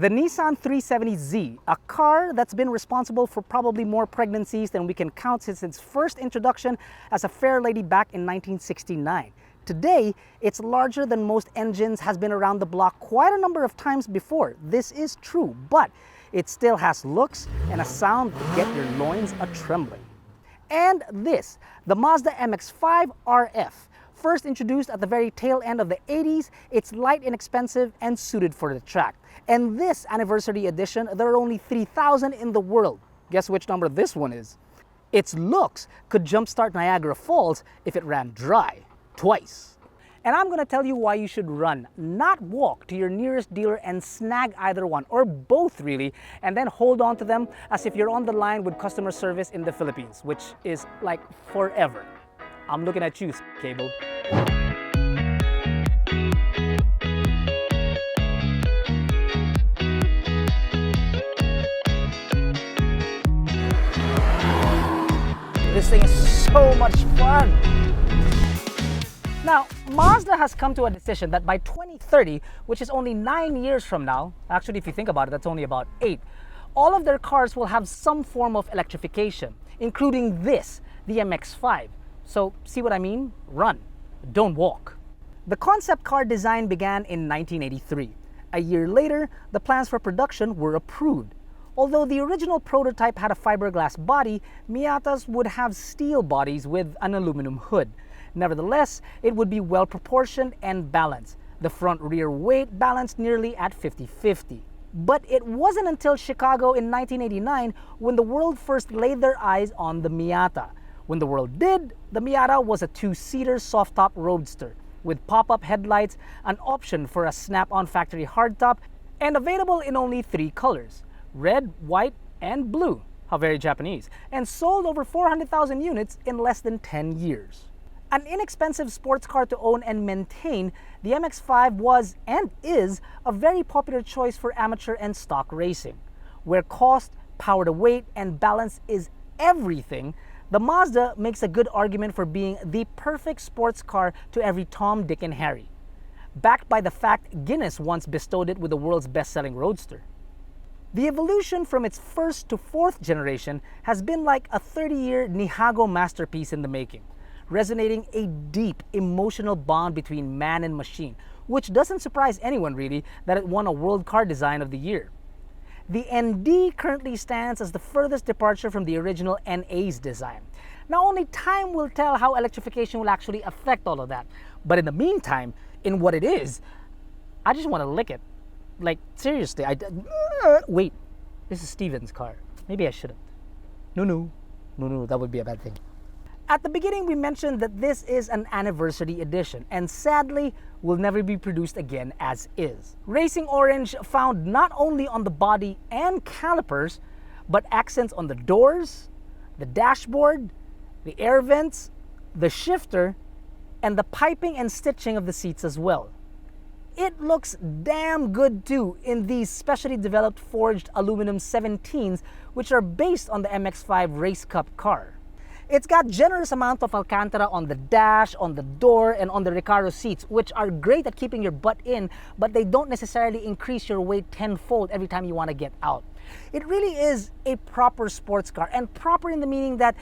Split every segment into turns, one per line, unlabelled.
The Nissan 370Z, a car that's been responsible for probably more pregnancies than we can count since its first introduction as a fair lady back in 1969. Today, it's larger than most engines, has been around the block quite a number of times before. This is true, but it still has looks and a sound that get your loins a-trembling. And this, the Mazda MX-5 RF. First introduced at the very tail end of the 80s, it's light, inexpensive, and suited for the track. And this anniversary edition, there are only 3,000 in the world. Guess which number this one is? Its looks could jumpstart Niagara Falls if it ran dry, twice. And I'm gonna tell you why you should run, not walk to your nearest dealer and snag either one, or both really, and then hold on to them as if you're on the line with customer service in the Philippines, which is like forever. I'm looking at you, Cable. This thing is so much fun. Now, Mazda has come to a decision that by 2030, which is only 9 years from now, actually if you think about it, that's only about 8, all of their cars will have some form of electrification, including this, the MX-5. So, see what I mean? Run, don't walk. The concept car design began in 1983. A year later, the plans for production were approved. Although the original prototype had a fiberglass body, Miatas would have steel bodies with an aluminum hood. Nevertheless, it would be well proportioned and balanced. The front-rear weight balanced nearly at 50-50. But it wasn't until Chicago in 1989 when the world first laid their eyes on the Miata. When the world did, the Miata was a two-seater soft-top roadster with pop-up headlights, an option for a snap-on factory hardtop, and available in only 3 colors: red, white, and blue. How very Japanese. And sold over 400,000 units in less than 10 years. An inexpensive sports car to own and maintain, the MX-5 was and is a very popular choice for amateur and stock racing. Where cost, power to weight, and balance is everything, the Mazda makes a good argument for being the perfect sports car to every Tom, Dick, and Harry. Backed by the fact Guinness once bestowed it with the world's best-selling roadster. The evolution from its first to fourth generation has been like a 30-year Nihago masterpiece in the making, resonating a deep emotional bond between man and machine, which doesn't surprise anyone really that it won a World Car Design of the Year. The ND currently stands as the furthest departure from the original NA's design. Now only time will tell how electrification will actually affect all of that. But in the meantime, in what it is, I just want to lick it. Like, seriously, wait, this is Steven's car. Maybe I shouldn't. No, that would be a bad thing. At the beginning, we mentioned that this is an anniversary edition, and sadly, will never be produced again as is. Racing orange found not only on the body and calipers, but accents on the doors, the dashboard, the air vents, the shifter, and the piping and stitching of the seats as well. It looks damn good too in these specially developed forged aluminum 17s, which are based on the MX-5 Race Cup car. It's got generous amount of Alcantara on the dash, on the door, and on the Recaro seats, which are great at keeping your butt in, but they don't necessarily increase your weight tenfold every time you want to get out. It really is a proper sports car, and proper in the meaning that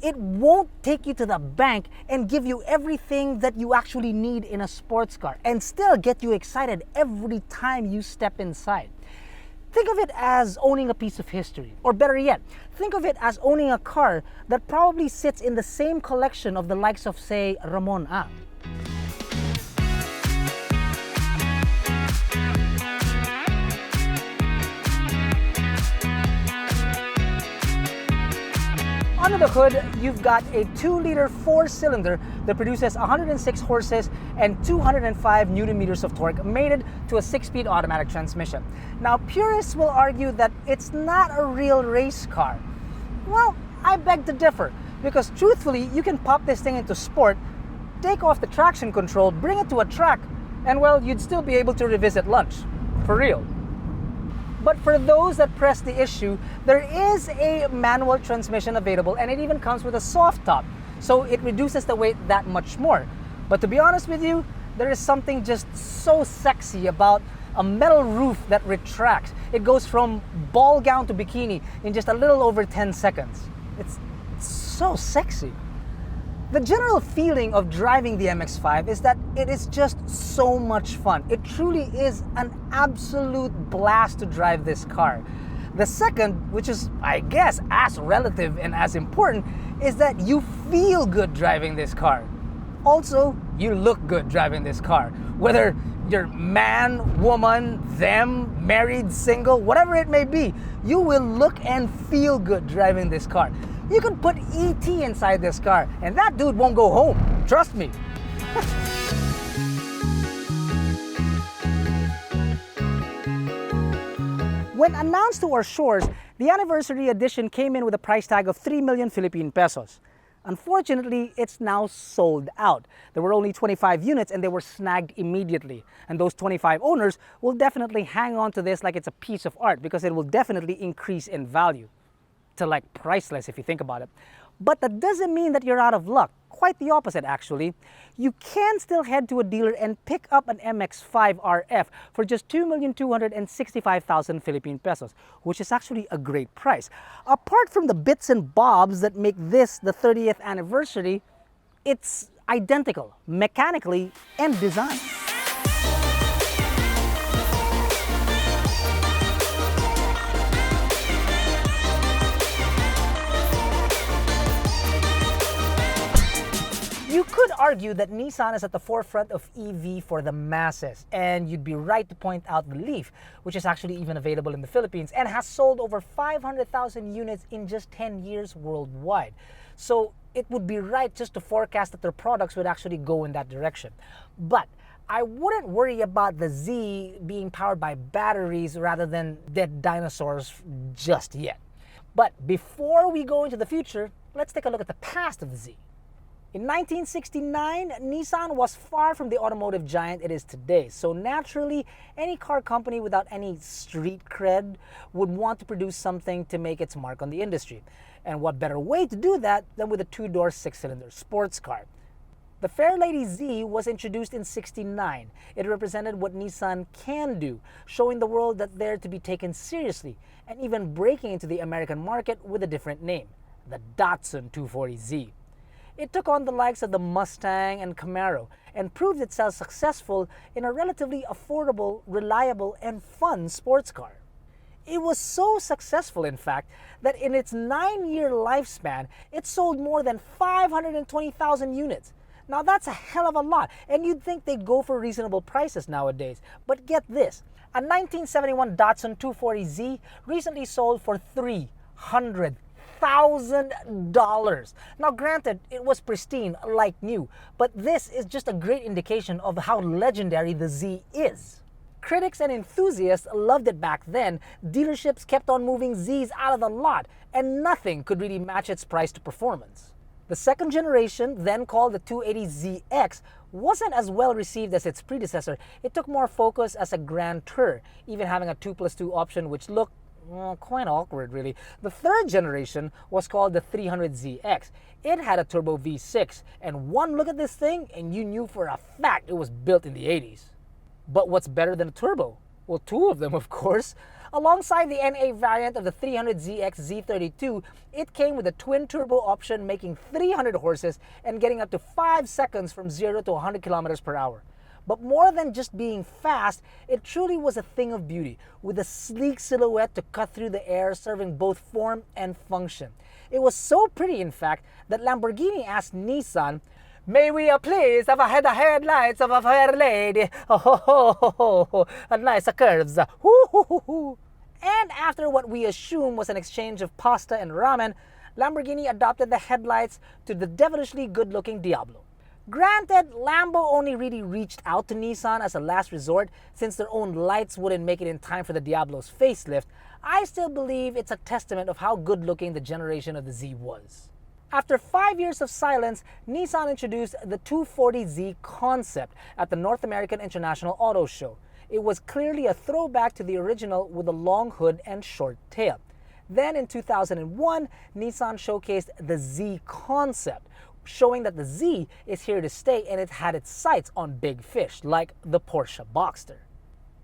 it won't take you to the bank and give you everything that you actually need in a sports car, and still get you excited every time you step inside. Think of it as owning a piece of history, or better yet, think of it as owning a car that probably sits in the same collection of the likes of, say, Ramon A. Under the hood, you've got a 2-liter 4-cylinder that produces 106 horses and 205 Nm of torque, mated to a 6-speed automatic transmission. Now, purists will argue that it's not a real race car. Well, I beg to differ, because truthfully, you can pop this thing into sport, take off the traction control, bring it to a track, and well, you'd still be able to revisit lunch. For real. But for those that press the issue, there is a manual transmission available, and it even comes with a soft top, so it reduces the weight that much more. But to be honest with you, there is something just so sexy about a metal roof that retracts. It goes from ball gown to bikini in just a little over 10 seconds. It's so sexy. The general feeling of driving the MX-5 is that it is just so much fun. It truly is an absolute blast to drive this car. The second, which is, I guess, as relative and as important, is that you feel good driving this car. Also, you look good driving this car. Whether you're man, woman, them, married, single, whatever it may be, you will look and feel good driving this car. You could put E.T. inside this car, and that dude won't go home. Trust me. When announced to our shores, the anniversary edition came in with a price tag of 3 million Philippine pesos. Unfortunately, it's now sold out. There were only 25 units and they were snagged immediately. And those 25 owners will definitely hang on to this like it's a piece of art because it will definitely increase in value to like priceless if you think about it. But that doesn't mean that you're out of luck. Quite the opposite, actually. You can still head to a dealer and pick up an MX-5 RF for just 2,265,000 Philippine pesos, which is actually a great price. Apart from the bits and bobs that make this the 30th anniversary, it's identical, mechanically and design. You could argue that Nissan is at the forefront of EV for the masses, and you'd be right to point out the Leaf, which is actually even available in the Philippines and has sold over 500,000 units in just 10 years worldwide. So it would be right just to forecast that their products would actually go in that direction. But I wouldn't worry about the Z being powered by batteries rather than dead dinosaurs just yet. But before we go into the future, let's take a look at the past of the Z. In 1969, Nissan was far from the automotive giant it is today, so naturally, any car company without any street cred would want to produce something to make its mark on the industry. And what better way to do that than with a two-door six-cylinder sports car? The Fairlady Z was introduced in '69. It represented what Nissan can do, showing the world that they're to be taken seriously, and even breaking into the American market with a different name, the Datsun 240Z. It took on the likes of the Mustang and Camaro and proved itself successful in a relatively affordable, reliable, and fun sports car. It was so successful, in fact, that in its 9-year lifespan, it sold more than 520,000 units. Now that's a hell of a lot, and you'd think they'd go for reasonable prices nowadays. But get this, a 1971 Datsun 240Z recently sold for $300,000. Now granted, it was pristine, like new, but this is just a great indication of how legendary the Z is. Critics and enthusiasts loved it back then. Dealerships kept on moving Zs out of the lot, and nothing could really match its price to performance. The second generation, then called the 280ZX, wasn't as well received as its predecessor. It took more focus as a Grand Tour, even having a 2+2 option which looked quite awkward, really. The third generation was called the 300ZX. It had a turbo V6, and one look at this thing and you knew for a fact it was built in the 80s. But what's better than a turbo? Well, two of them, of course. Alongside the NA variant of the 300ZX Z32, it came with a twin turbo option, making 300 horses and getting up to 5 seconds from 0 to 100 kilometers per hour. But more than just being fast, it truly was a thing of beauty, with a sleek silhouette to cut through the air, serving both form and function. It was so pretty, in fact, that Lamborghini asked Nissan, "May we please have the headlights of a fair lady? Oh, ho, ho, ho, ho, ho. A nice curves. Hoo, hoo, hoo, hoo." And after what we assume was an exchange of pasta and ramen, Lamborghini adopted the headlights to the devilishly good-looking Diablo. Granted, Lambo only really reached out to Nissan as a last resort since their own lights wouldn't make it in time for the Diablo's facelift. I still believe it's a testament of how good-looking the generation of the Z was. After 5 years of silence, Nissan introduced the 240Z concept at the North American International Auto Show. It was clearly a throwback to the original with a long hood and short tail. Then in 2001, Nissan showcased the Z concept, showing that the Z is here to stay, and it had its sights on big fish like the Porsche Boxster.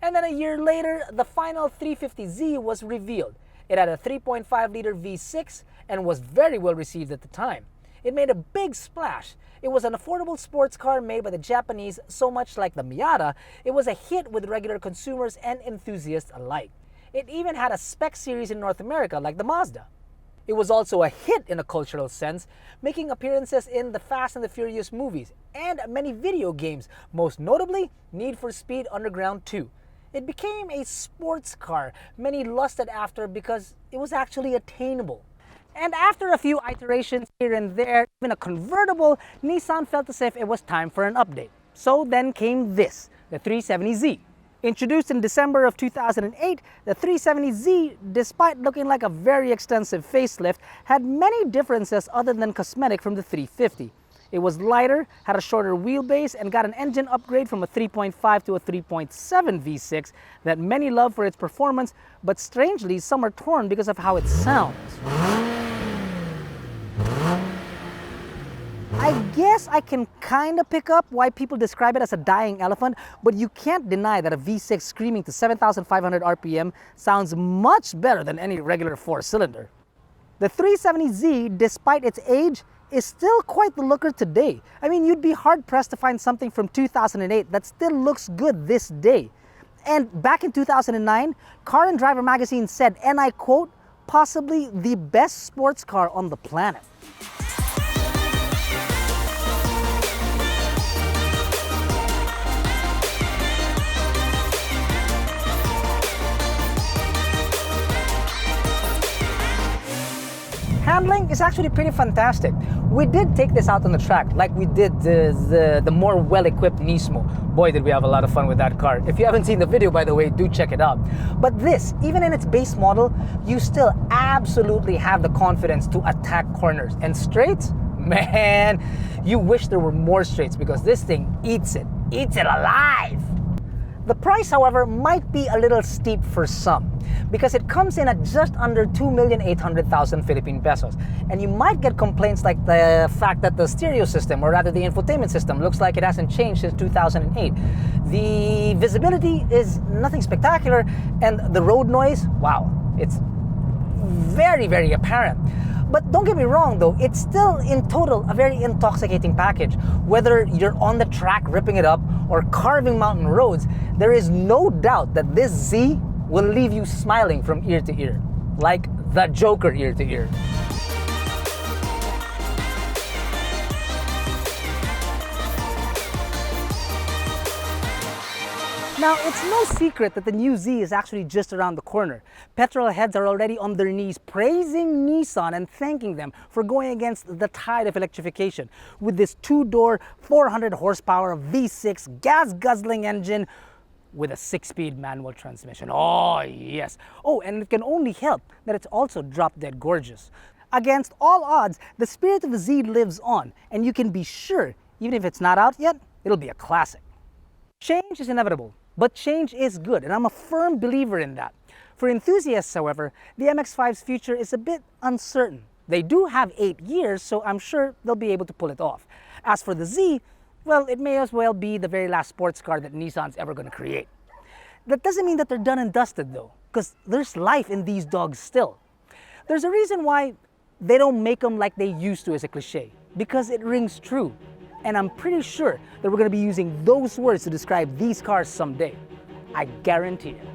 And then a year later, the final 350Z was revealed. It had a 3.5-liter V6 and was very well received at the time. It made a big splash. It was an affordable sports car made by the Japanese, so much like the Miata, it was a hit with regular consumers and enthusiasts alike. It even had a spec series in North America like the Mazda. It was also a hit in a cultural sense, making appearances in the Fast and the Furious movies and many video games, most notably Need for Speed Underground 2. It became a sports car many lusted after because it was actually attainable. And after a few iterations here and there, even a convertible, Nissan felt as if it was time for an update. So then came this, the 370Z. Introduced in December of 2008, the 370Z, despite looking like a very extensive facelift, had many differences other than cosmetic from the 350. It was lighter, had a shorter wheelbase, and got an engine upgrade from a 3.5 to a 3.7 V6 that many love for its performance, but strangely some are torn because of how it sounds. I guess I can kind of pick up why people describe it as a dying elephant, but you can't deny that a V6 screaming to 7,500 RPM sounds much better than any regular four-cylinder. The 370Z, despite its age, is still quite the looker today. I mean, you'd be hard-pressed to find something from 2008 that still looks good this day. And back in 2009, Car and Driver magazine said, and I quote, possibly the best sports car on the planet. Handling is actually pretty fantastic. We did take this out on the track like we did the more well-equipped Nismo. Boy, did we have a lot of fun with that car. If you haven't seen the video, by the way, do check it out. But this, even in its base model, you still absolutely have the confidence to attack corners. And straights, man, you wish there were more straights because this thing eats it alive. The price, however, might be a little steep for some because it comes in at just under 2,800,000 Philippine pesos. And you might get complaints like the fact that the stereo system, or rather the infotainment system, looks like it hasn't changed since 2008. The visibility is nothing spectacular, and the road noise, wow, it's very, very apparent. But don't get me wrong though, it's still in total a very intoxicating package. Whether you're on the track ripping it up or carving mountain roads, there is no doubt that this Z will leave you smiling from ear to ear. Like the Joker ear to ear. Now, it's no secret that the new Z is actually just around the corner. Petrol heads are already on their knees praising Nissan and thanking them for going against the tide of electrification with this two-door, 400 horsepower V6 gas-guzzling engine with a 6-speed manual transmission. Oh, yes. Oh, and it can only help that it's also drop-dead gorgeous. Against all odds, the spirit of the Z lives on, and you can be sure, even if it's not out yet, it'll be a classic. Change is inevitable. But change is good, and I'm a firm believer in that. For enthusiasts, however, the MX-5's future is a bit uncertain. They do have 8 years, so I'm sure they'll be able to pull it off. As for the Z, well, it may as well be the very last sports car that Nissan's ever going to create. That doesn't mean that they're done and dusted, though, because there's life in these dogs still. There's a reason why they don't make them like they used to as a cliche, because it rings true. And I'm pretty sure that we're going to be using those words to describe these cars someday. I guarantee it.